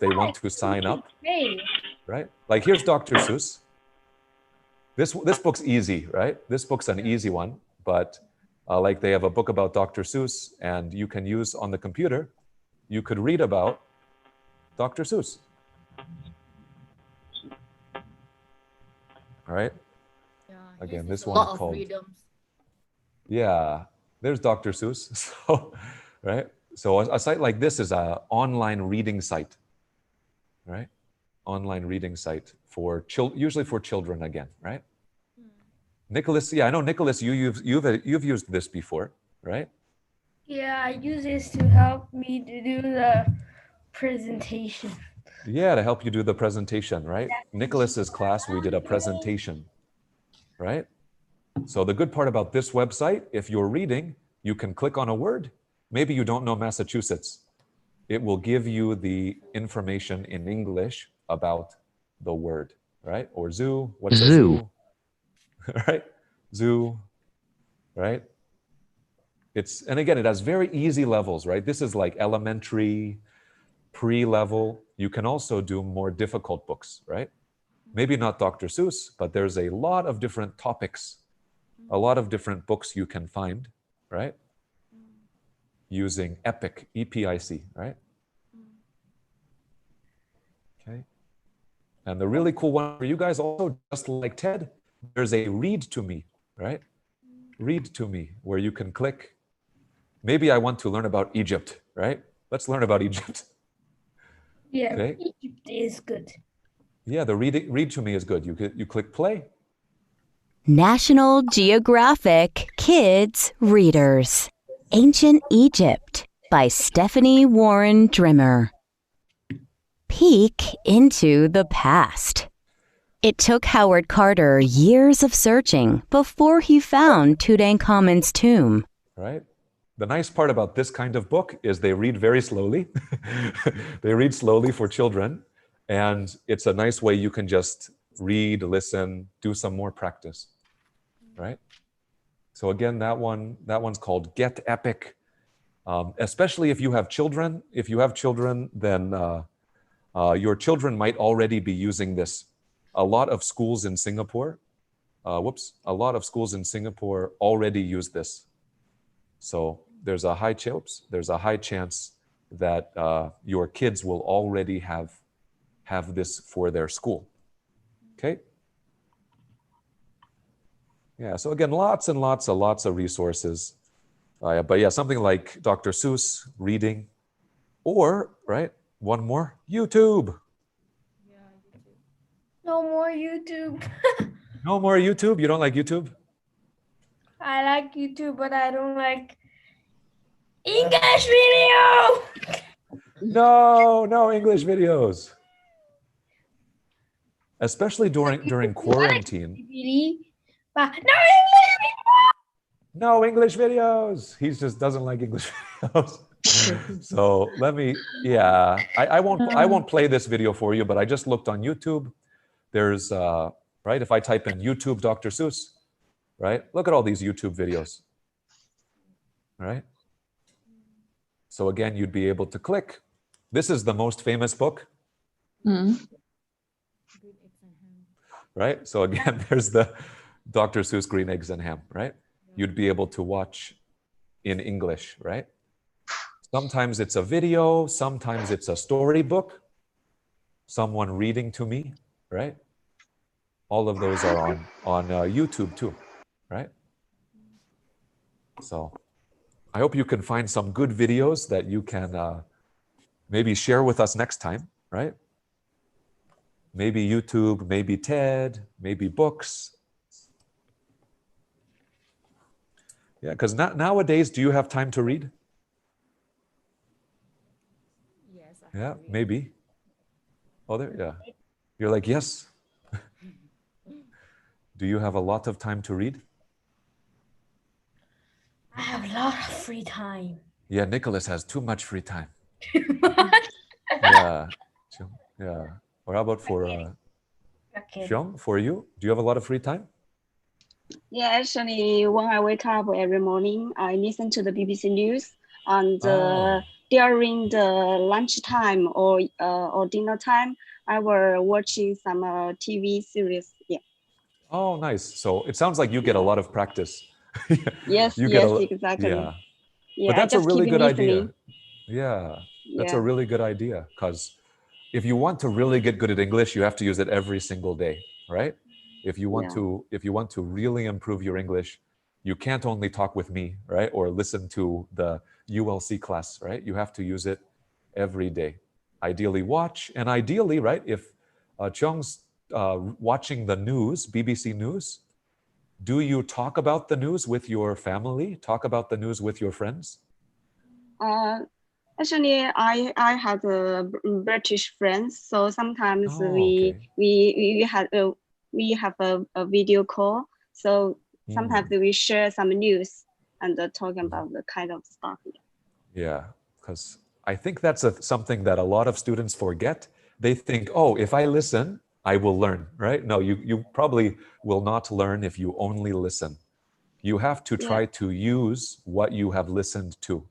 they want to sign up,
Hey.
right? Like here's Dr. Seuss. This book's easy, right? This book's an easy one, but like they have a book about Dr. Seuss, and you can use on the computer. You could read about Dr. Seuss. All right.
Yeah,
Again,
his
this
is a
one
lot of
called-
freedoms.
Yeah, there's Dr. Seuss. So, right? So a site like this is an online reading site, right? Online reading site for usually for children again, right? Nicholas, yeah, I know Nicholas, you've used this before, right?
Yeah, I use this to help me to do the presentation.
Yeah, to help you do the presentation, right? Nicholas's class, we did a presentation, right? So the good part about this website, if you're reading, you can click on a word. Maybe you don't know Massachusetts. It will give you the information in English about the word, right? Or zoo, what's a zoo? Right? Zoo, right? And again, it has very easy levels, right? This is like elementary, pre-level. You can also do more difficult books, right? Maybe not Dr. Seuss, but there's a lot of different topics, a lot of different books you can find, right? Using EPIC, E-P-I-C, right? Okay. And the really cool one for you guys also, just like Ted, there's a read to me, right? Read to me, where you can click. Maybe I want to learn about Egypt, right? Let's learn about Egypt.
Yeah,
Okay.
Egypt is good.
Yeah, the read to me is good. You click play.
National Geographic Kids Readers. Ancient Egypt by Stephanie Warren Drimmer. Peek into the past. It took Howard Carter years of searching before he found Tutankhamun's tomb.
Right? The nice part about this kind of book is they read very slowly. They read slowly for children. And it's a nice way you can just read, listen, do some more practice. Right? So again, that one's called Get Epic. Especially if you have children. If you have children, then your children might already be using this. A lot of schools in Singapore, a lot of schools in Singapore already use this. So there's a high chance that your kids will already have this for their school. Okay? Yeah, so again, lots and lots of resources. But yeah, something like Dr. Seuss, reading, or, right, one more, YouTube.
No more YouTube.
No more YouTube? You don't like YouTube?
I like YouTube, but I don't like English video.
No English videos. Especially during quarantine.
Really? But no English video.
No English videos. He just doesn't like English videos. So I won't play this video for you, but I just looked on YouTube. There's, right, if I type in YouTube Dr. Seuss, right? Look at all these YouTube videos, right? So again, you'd be able to click. This is the most famous book. Right? So again, there's the Dr. Seuss Green Eggs and Ham, right? You'd be able to watch in English, right? Sometimes it's a video, sometimes it's a storybook, someone reading to me, right? All of those are on YouTube too, right? So I hope you can find some good videos that you can maybe share with us next time, right? Maybe YouTube, maybe TED, maybe books. Yeah, because nowadays, do you have time to read?
Yes.
Yeah, maybe. Oh, yeah. You're like, yes. Do you have a lot of time to read?
I have a lot of free time.
Yeah, Nicholas has too much free time. Yeah. Yeah. Or how about for Xiong, for you? Do you have a lot of free time?
Yeah, actually, when I wake up every morning, I listen to the BBC News, and during the lunchtime or dinner time, I will watching some TV series. Yeah.
Oh, nice. So it sounds like you get a lot of practice.
Yes, exactly.
Yeah.
Yeah,
But that's a really good idea.
listening.
Yeah, that's
Yeah.
a really good idea, because if you want to really get good at English, you have to use it every single day, right? If you want to really improve your English, you can't only talk with me, right? Or listen to the ULC class, right? You have to use it every day. Ideally watch, and ideally, right, if Cheong's watching the news, BBC News, do you talk about the news with your family? Talk about the news with your friends?
Actually, I have British friends, so sometimes
Oh,
we have a video call. So sometimes we share some news and talking about the kind of stuff.
Yeah, because I think that's something that a lot of students forget. They think, oh, if I listen, I will learn, right? No, you probably will not learn if you only listen. You have to try to use what you have listened to,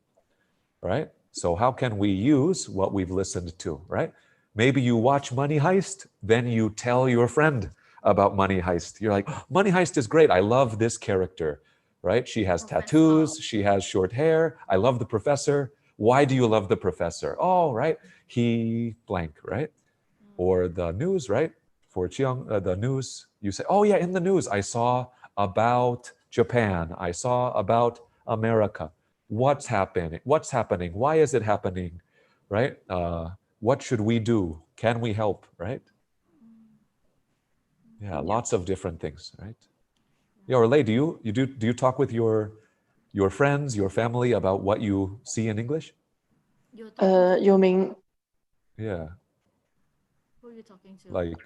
right? So how can we use what we've listened to, right? Maybe you watch Money Heist, then you tell your friend about Money Heist. You're like, Money Heist is great. I love this character, right? She has tattoos. She has short hair. I love the professor. Why do you love the professor? Oh, right. He blank, right? Or the news, right? For Chiang, the news, you say, oh yeah, in the news, I saw about Japan. I saw about America. What's happening? What's happening? Why is it happening? Right? What should we do? Can we help? Right? Yeah, lots of different things, right? Yeah, or Lei, do you talk with your friends, your family about what you see in English?
You mean
Yeah.
Who are you talking to?
Like,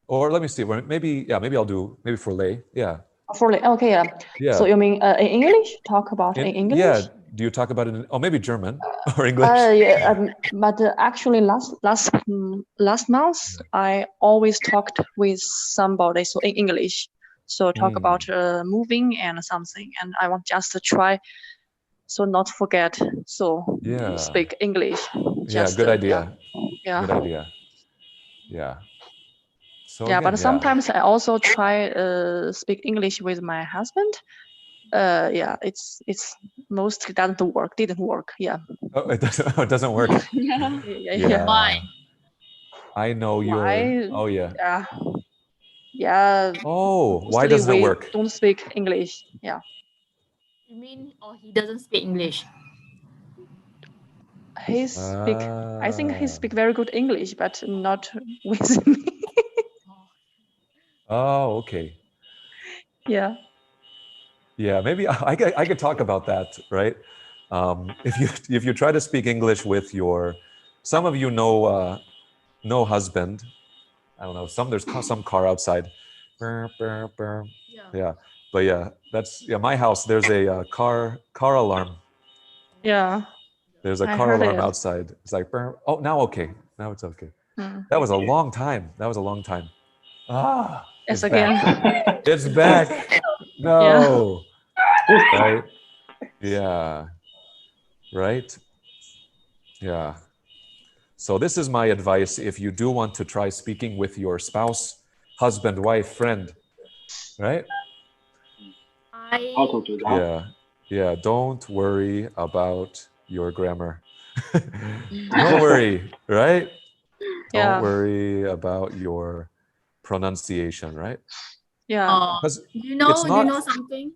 or let me see. Maybe I'll do maybe for Lei. Yeah.
okay, yeah.
Yeah.
So you mean in English? Talk about in English?
Yeah. Do you talk about it in, maybe German or English?
Yeah, but actually last month I always talked with somebody so in English. So talk about moving and something, and I want just to try, so not forget. So
Yeah.
speak English.
Yeah. Good idea.
Yeah.
Good idea. Yeah. So
Yeah,
again,
but sometimes I also try speak English with my husband. Yeah, it's mostly didn't work. Yeah.
Oh, it doesn't work.
Yeah.
Why?
I know you're. Oh yeah.
Yeah. Yeah.
Oh, why
Mostly
doesn't it
we
work?
don't speak English. Yeah.
You mean, or he doesn't speak English?
I think he speak very good English, but not with me.
Oh, okay.
Yeah.
Yeah, maybe I could talk about that, right? If you try to speak English with some of you know husband. I don't know. There's some car outside. Burr, burr, burr. Yeah, but that's my house. There's a car alarm.
Yeah.
There's a car alarm outside. It's like burr. Oh, now okay. Now it's okay. That was a long time. Ah,
It's
back.
again.
It's back. No. Right? Yeah. Right? Yeah. So this is my advice if you do want to try speaking with your spouse, husband, wife, friend, right?
I'll do that.
Yeah. Yeah, don't worry about your grammar. Don't worry, right?
Yeah.
Don't worry about your pronunciation, right?
Yeah.
You know something?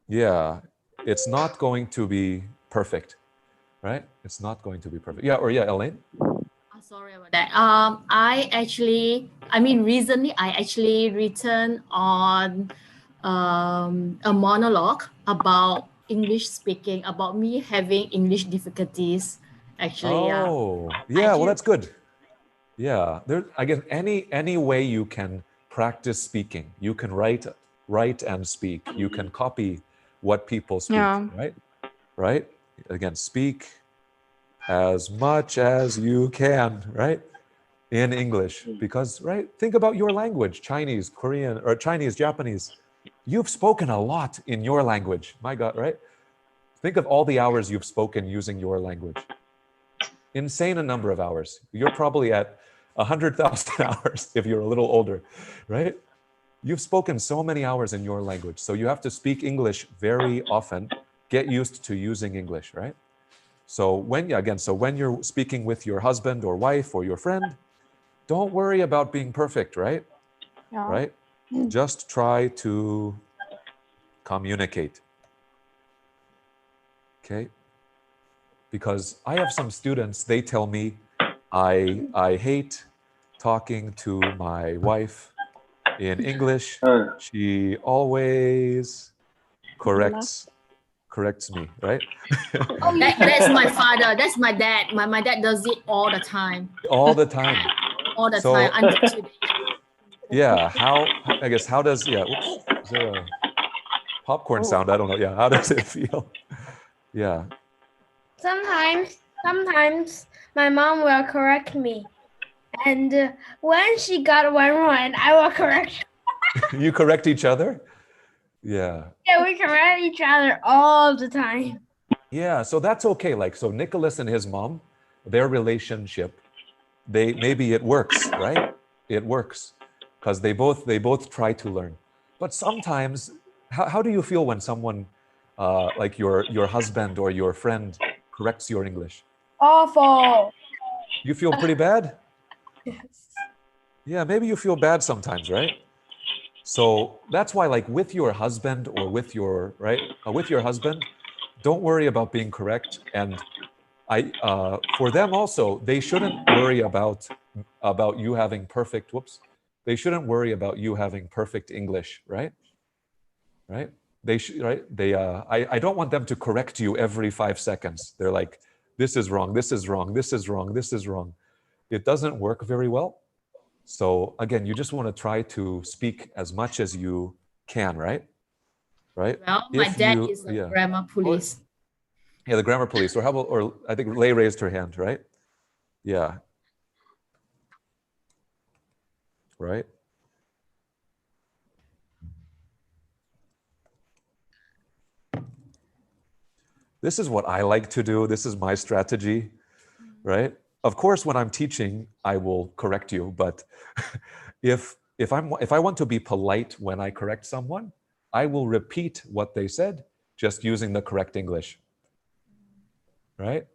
Yeah, it's not going to be perfect, right? It's not going to be perfect. Yeah, Elaine?
Sorry about that. Recently I actually written on a monologue about English speaking, about me having English difficulties. Actually,
yeah. Well, that's good. Yeah, I guess any way you can practice speaking, you can write and speak. You can copy what people speak, right? Right? Again, speak as much as you can, right? In English, because think about your language, Chinese, Korean, or Chinese, Japanese. You've spoken a lot in your language. My God, right? Think of all the hours you've spoken using your language. Insane a number of hours. You're probably at 100,000 hours if you're a little older, right? You've spoken so many hours in your language. So you have to speak English very often. Get used to using English, right? So when you're speaking with your husband or wife or your friend, don't worry about being perfect, right?
Yeah.
Right? Just try to communicate. Okay? Because I have some students, they tell me, I hate talking to my wife in English. She always corrects me, right?
That's my father. That's my dad. My dad does it all the time.
All the time.
All the time. Until today.
Yeah. How does oops, is there a popcorn sound? I don't know. Yeah. How does it feel? Yeah.
Sometimes my mom will correct me, and when she got one wrong, I will correct.
You correct each other? Yeah.
Yeah, we correct each other all the time.
Yeah, so that's okay. So Nicholas and his mom, their relationship, maybe it works, right? It works because they both try to learn. But sometimes, how do you feel when someone like your husband or your friend corrects your English?
Awful.
You feel pretty bad?
Yes.
Yeah, maybe you feel bad sometimes, right? So that's why, like with your husband or with your with your husband, don't worry about being correct. And for them also, they shouldn't worry about you having perfect. Whoops, they shouldn't worry about you having perfect English, right? Right? They should, right? They I don't want them to correct you every 5 seconds. They're like, this is wrong, this is wrong, this is wrong, this is wrong. It doesn't work very well. So again, you just want to try to speak as much as you can, right? Right?
Well, my
If
dad
you,
is a
yeah.
grammar police.
Yeah, the grammar police. Or how about, or I think Lei raised her hand, right? Yeah. Right? This is what I like to do. This is my strategy, right? Of course, when I'm teaching, I will correct you, but if I want to be polite when I correct someone, I will repeat what they said, just using the correct English. Right?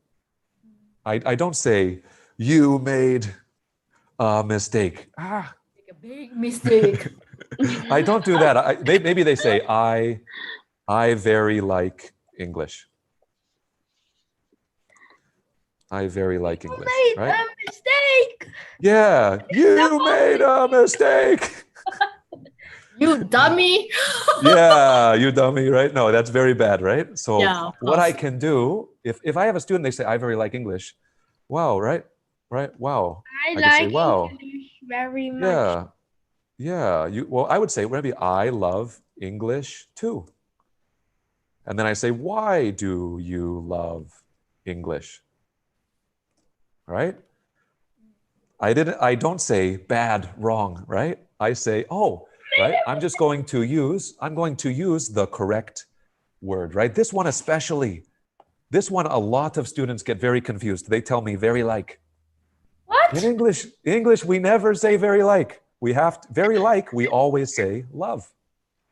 I don't say, you made a mistake.
Make a big mistake.
I don't do that. Maybe they say, I very like English. I very like English.
Made
right?
a mistake.
Yeah, you made a mistake.
You dummy.
Yeah, you dummy, right? No, that's very bad, right? So
Yeah, of
what I
course.
can do, if I have a student, they say, I very like English. Wow, right? Right? Wow.
I
can say,
like
wow.
English very much.
Yeah. Yeah. Well, I would say maybe I love English too. And then I say, why do you love English? Right? I don't say bad, wrong, right? I say, oh, right? I'm going to use the correct word, right? This one especially. This one, a lot of students get very confused. They tell me very like.
What?
In English, we never say very like. We have to, very like, we always say love.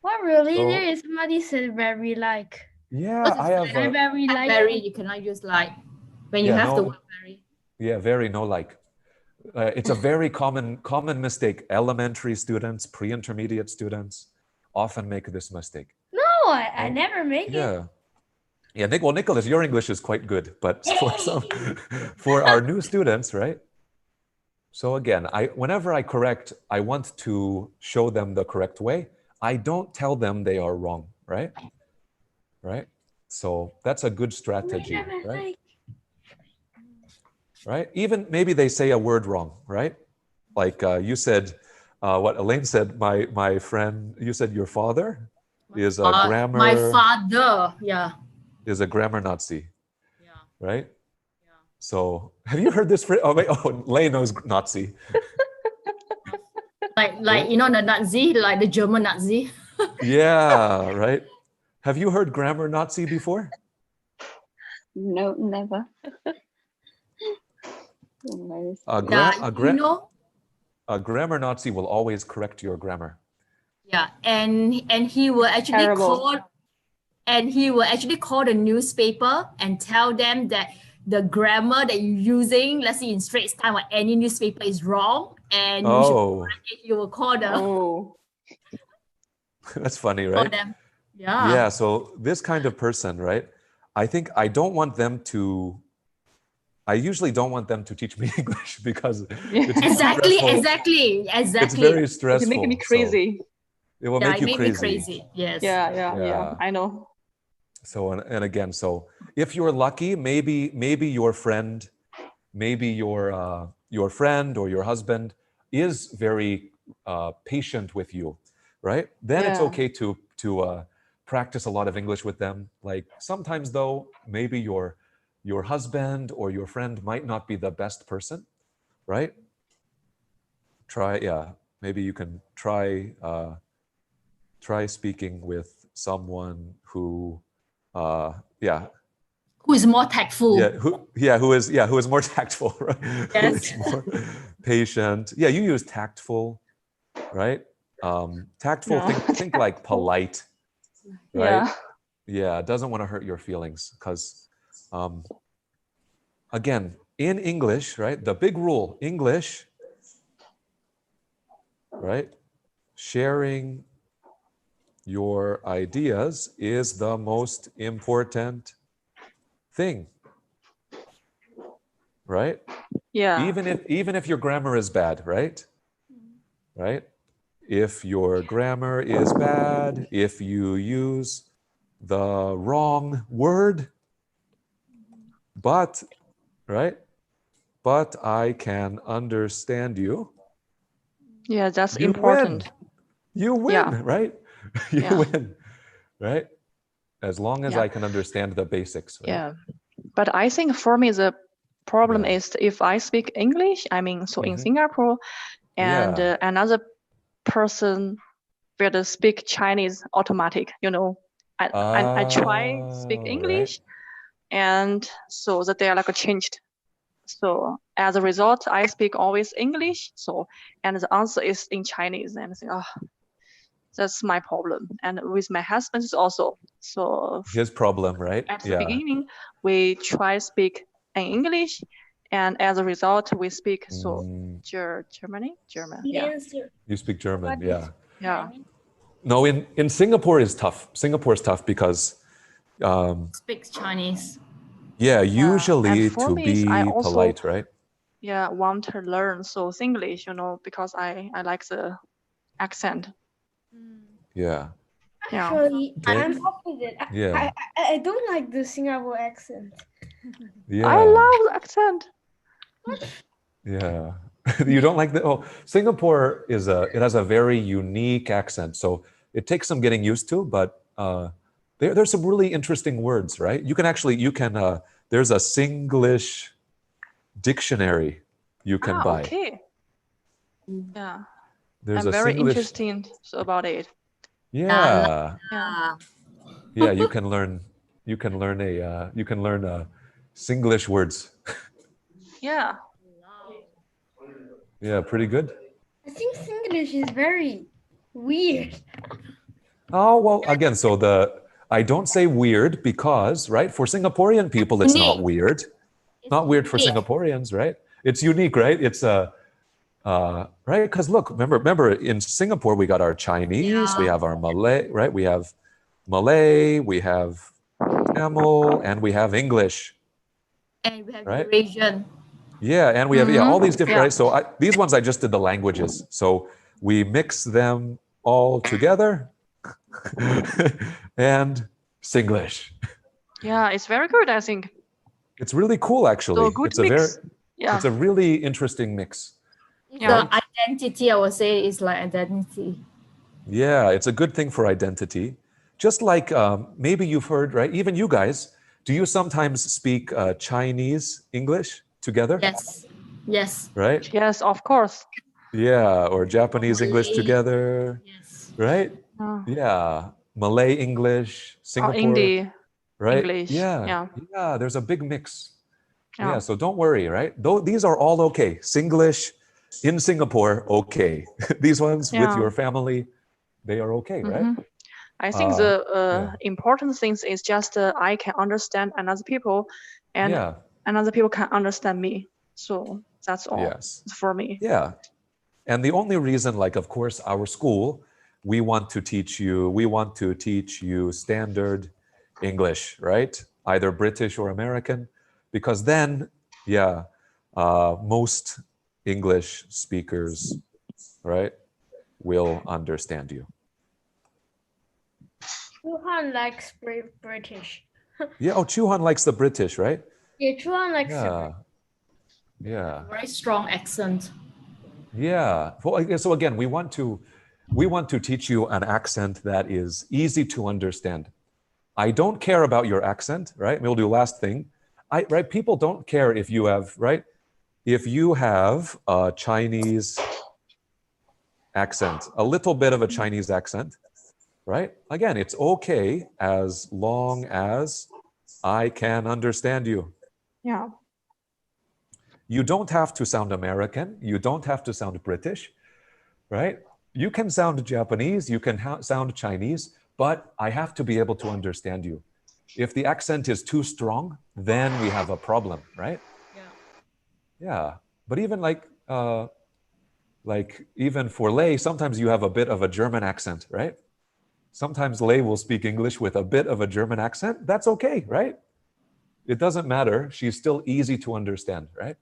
What really?
So-
There is somebody said very like.
Yeah, I have
I very like.
Very, you cannot use like when you
Yeah,
have the
no.
word very.
Yeah, very no like. It's a very common mistake. Elementary students, pre-intermediate students often make this mistake.
No, I never make it.
Yeah. Yeah, Nicholas, your English is quite good, but for our new students, right? So again, whenever I correct, I want to show them the correct way. I don't tell them they are wrong, right? Right? So that's a good strategy, right? Right? Even maybe they say a word wrong, right? Like you said, what Elaine said, my friend, you said your father is a grammar.
My father, yeah.
Is a grammar Nazi.
Yeah.
Right? Yeah. So have you heard this phrase? Oh, wait, Lei knows Nazi.
Like you know the Nazi, like the German Nazi.
Yeah, right. Have you heard grammar Nazi before?
No, never.
A grammar Nazi will always correct your grammar.
Yeah, and he will actually call the newspaper and tell them that the grammar that you're using, let's say in Straits Times or any newspaper, is wrong, and you should correct it. You will call the.
Oh.
That's funny, right?
Them. Yeah.
Yeah. So this kind of person, right? I think I usually don't want them to teach me English because it's
exactly.
It's very stressful.
It's making me crazy.
It will make you
me
crazy.
crazy. Yes.
Yeah. I know.
So and again, so if you're lucky, maybe your friend, maybe your friend or your husband is very patient with you, right? Then it's okay to practice a lot of English with them. Like sometimes though, maybe your husband or your friend might not be the best person, right? Maybe you can try speaking with someone who
who is more tactful.
Who is more tactful, right?
Yes.
Who is more patient. Yeah, you use tactful, right? Tactful, think like polite, right? Yeah, doesn't want to hurt your feelings because again, in English, right? The big rule, English right? Sharing your ideas is the most important thing, right?
Yeah.
Even if your grammar is bad, right? Right? If your grammar is bad, if you use the wrong word, but, right? But I can understand you.
Yeah, that's
You
important.
win. You win,
Yeah.
right? You
Yeah.
win, right? As long as
Yeah.
I can understand the basics, right?
Yeah. But I think for me the problem
Yeah.
is if I speak English, I mean, so in
Mhm.
Singapore, and
Yeah.
another person will speak Chinese automatic, you know. I try speak
Oh, right.
English, and so that they are like changed. So as a result, I speak always English. So and the answer is in Chinese, and I think, oh, that's my problem. And with my husband is also so.
His problem, right?
At the
Yeah.
beginning, we try speak in English, and as a result, we speak so German.
The
Yeah,
answer.
You speak German,
What
yeah.
is
yeah,
No, in Singapore is tough. Singapore is tough because,
Speaks Chinese.
yeah,
yeah. And
usually
for
to
me, I
be
also
polite, right?
want to learn so Singlish, you know, because I like the accent.
Yeah.
Yeah.
Actually,
Okay.
I'm opposite.
Yeah.
I don't like the Singapore accent.
Yeah.
I love the accent.
Yeah. You don't like the, oh, Singapore it has a very unique accent. So it takes some getting used to, but there's some really interesting words, right? There's a Singlish dictionary you can buy.
Okay. Yeah,
There's
I'm
a
very
Singlish,
interested about it.
yeah.
Yeah.
Yeah, you can learn Singlish words.
Yeah.
Yeah, pretty good.
I think Singlish is very weird.
Oh, well, again, I don't say weird because, right, for Singaporean people, it's not
Unique.
weird. Not weird for
unique.
Singaporeans, right? It's unique, right? It's right? Because look, remember, in Singapore, we got our Chinese, we have our Malay, right? We have Malay, we have Tamil, and we have English,
And we have
right?
Eurasian.
Yeah, and we have all these different,
Yeah.
right? So these ones I just did the languages. So we mix them all together and Singlish.
Yeah, it's very good, I think.
It's really cool, actually.
So good
It's a
mix. Yeah.
it's a really interesting mix.
Yeah.
The identity, I would say, is like identity.
Yeah, it's a good thing for identity. Just like maybe you've heard, right? Even you guys, do you sometimes speak Chinese English together?
Yes. Yes.
Right?
Yes, of course.
Yeah, or Japanese English
Malay.
together,
Yes.
right?
Oh.
Yeah, Malay English,
Or
Singapore,
Indie
right?
English.
Yeah,
Yeah.
there's a big mix.
Yeah.
Yeah, so don't worry, right? Though these are all okay. Singlish in Singapore, okay. These ones with
Yeah.
your family, they are okay, right?
Mhm. I think the important thing is just I can understand another people, and
Yeah.
another people can understand me. So that's all
Yes.
for me.
Yeah. And the only reason, like, of course, our school, we want to teach you standard English, right? Either British or American, because then, most English speakers, right, will understand you.
Chuhan likes British.
Yeah. Oh, Chuhan likes the British, right?
Yeah, Chuhan likes
Yeah. Yeah.
Very strong accent.
Yeah. Well, so again, we want to teach you an accent that is easy to understand. I don't care about your accent, right? We'll do last thing. Right? People don't care if you have, right? If you have a Chinese accent, a little bit of a Chinese accent, right? Again, it's okay as long as I can understand you.
Yeah.
You don't have to sound American. You don't have to sound British, right? You can sound Japanese, you can sound Chinese, but I have to be able to understand you. If the accent is too strong, then we have a problem, right?
Yeah.
Yeah. But even like, Like even for Lei, sometimes you have a bit of a German accent, right? Sometimes Lei will speak English with a bit of a German accent. That's okay, right? It doesn't matter. She's still easy to understand, right?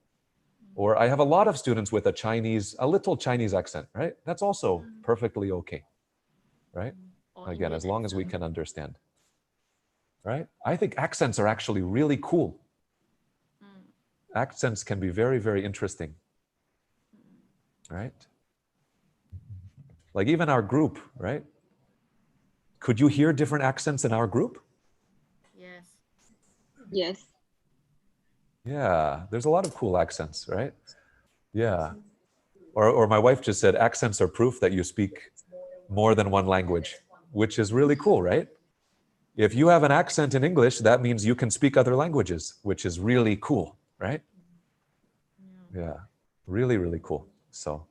Or I have a lot of students with a little Chinese accent, right? That's also perfectly okay, right? Again, as long as we can understand, right? I think accents are actually really cool. Accents can be very, very interesting, right? Like even our group, right? Could you hear different accents in our group?
Yes.
Yes.
Yeah, there's a lot of cool accents, right? Yeah. Or my wife just said accents are proof that you speak more than one language, which is really cool, right? If you have an accent in English, that means you can speak other languages, which is really cool, right? Yeah, really, really cool. So,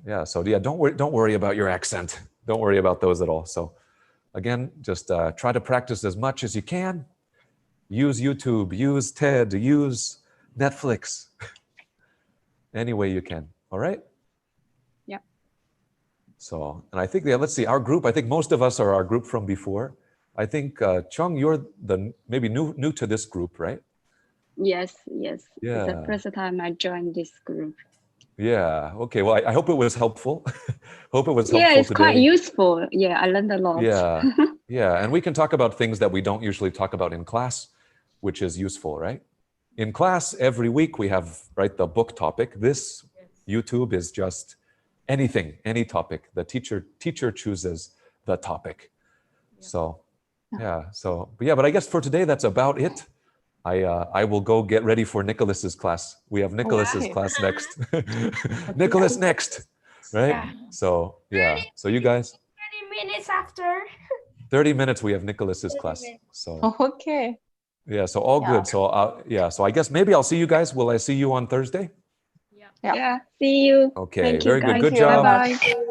yeah, don't worry about your accent. Don't worry about those at all. So, again, just try to practice as much as you can. Use YouTube, use TED, use Netflix, any way you can. All right?
Yeah.
So, and I think, yeah, let's see, our group, I think most of us are our group from before. I think, Chung, you're maybe new to this group, right?
Yes, yes.
Yeah.
It's the first time I joined this group.
Yeah. Okay. Well, I hope it was helpful. Hope it was helpful
Yeah, it's
today.
quite useful. Yeah, I learned a lot.
Yeah. Yeah. And we can talk about things that we don't usually talk about in class, which is useful, right? In class, every week we have, right, the book topic. This YouTube is just anything, any topic. The teacher chooses the topic. So, yeah. So, but I guess for today, that's about it. I will go get ready for Nicholas's class. We have Nicholas's class next. Nicholas next, right?
Yeah.
So, yeah. So you guys,
30 minutes after.
30 minutes we have Nicholas's class. So,
Okay.
yeah, so all good. So, yeah, so I guess maybe I'll see you guys. Will I see you on Thursday?
Yeah. See you.
Okay,
Thank you,
very good.
guys.
Good job.
Bye-bye.